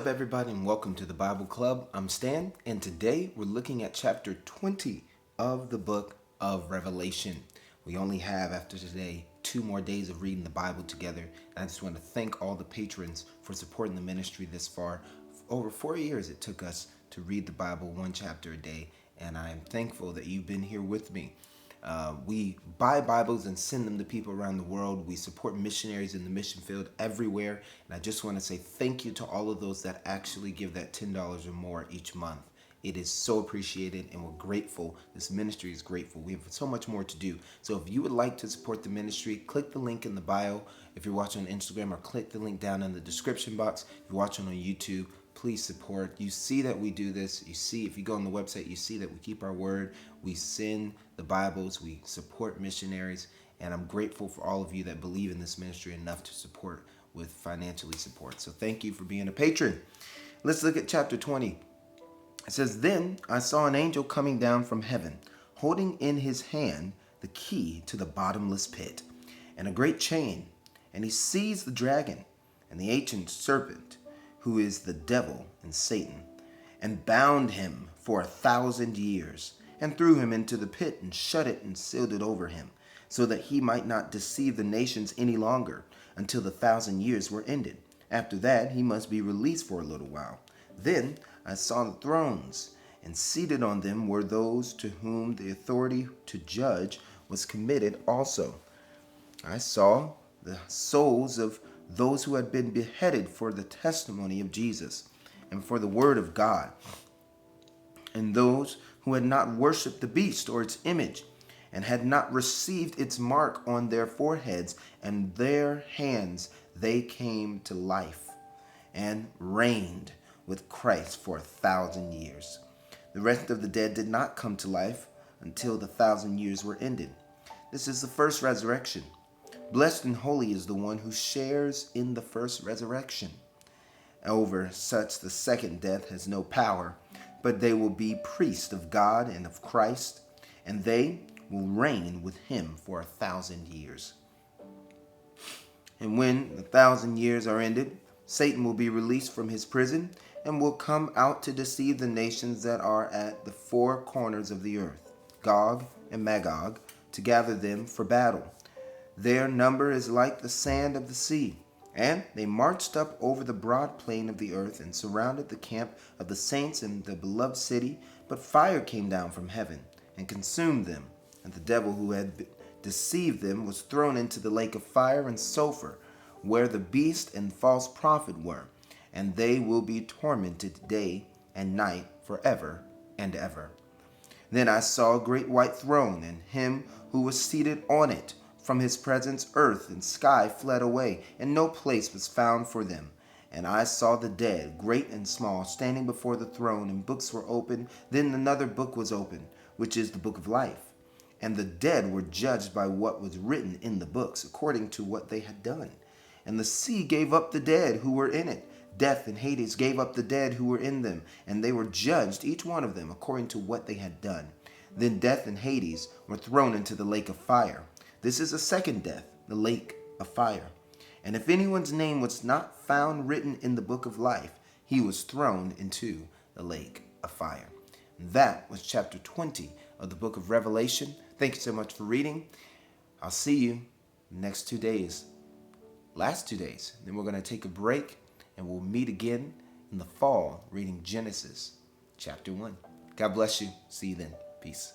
everybody, and welcome to the Bible Club. I'm Stan, and today we're looking at chapter 20 of the book of Revelation. We only have, after today, 2 more days of reading the Bible together, and I just want to thank all the patrons for supporting the ministry this far. Over 4 years it took us to read the Bible 1 chapter a day, and I am thankful that you've been here with me. We buy Bibles and send them to people around the world. We support missionaries in the mission field everywhere. And I just want to say thank you to all of those that actually give that $10 or more each month. It is so appreciated, and we're grateful. This ministry is grateful. We have so much more to do. So if you would like to support the ministry, click the link in the bio if you're watching on Instagram, or click the link down in the description box if you're watching on YouTube. Please support. You see that we do this. You see, if you go on the website, you see that we keep our word. We send the Bibles. We support missionaries. And I'm grateful for all of you that believe in this ministry enough to support with financially support. So thank you for being a patron. Let's look at chapter 20. It says, "Then I saw an angel coming down from heaven, holding in his hand the key to the bottomless pit, and a great chain. And he seized the dragon and the ancient serpent, who is the devil and Satan, and bound him for 1,000 years, and threw him into the pit, and shut it and sealed it over him, so that he might not deceive the nations any longer, until the 1,000 years were ended. After that he must be released for a little while. Then I saw the thrones, and seated on them were those to whom the authority to judge was committed also. I saw the souls of those who had been beheaded for the testimony of Jesus and for the word of God, and those who had not worshipped the beast or its image, and had not received its mark on their foreheads and their hands. They came to life and reigned with Christ for 1,000 years. The rest of the dead did not come to life until the 1,000 years were ended. This is the first resurrection. Blessed and holy is the one who shares in the first resurrection. Over such the second death has no power, but they will be priests of God and of Christ, and they will reign with him for 1,000 years. And when the 1,000 years are ended, Satan will be released from his prison and will come out to deceive the nations that are at the 4 corners of the earth, Gog and Magog, to gather them for battle. Their number is like the sand of the sea. And they marched up over the broad plain of the earth and surrounded the camp of the saints in the beloved city. But fire came down from heaven and consumed them. And the devil who had deceived them was thrown into the lake of fire and sulfur, where the beast and false prophet were. And they will be tormented day and night forever and ever. Then I saw a great white throne, and him who was seated on it. From his presence earth and sky fled away, and no place was found for them. And I saw the dead, great and small, standing before the throne, and books were opened. Then another book was opened, which is the book of life. And the dead were judged by what was written in the books, according to what they had done. And the sea gave up the dead who were in it. Death and Hades gave up the dead who were in them, and they were judged, each one of them, according to what they had done. Then death and Hades were thrown into the lake of fire. This is a second death, the lake of fire. And if anyone's name was not found written in the book of life, he was thrown into the lake of fire. That was chapter 20 of the book of Revelation. Thank you so much for reading. I'll see you next 2 days. Last 2 days. Then we're going to take a break, and we'll meet again in the fall reading Genesis chapter 1. God bless you. See you then. Peace.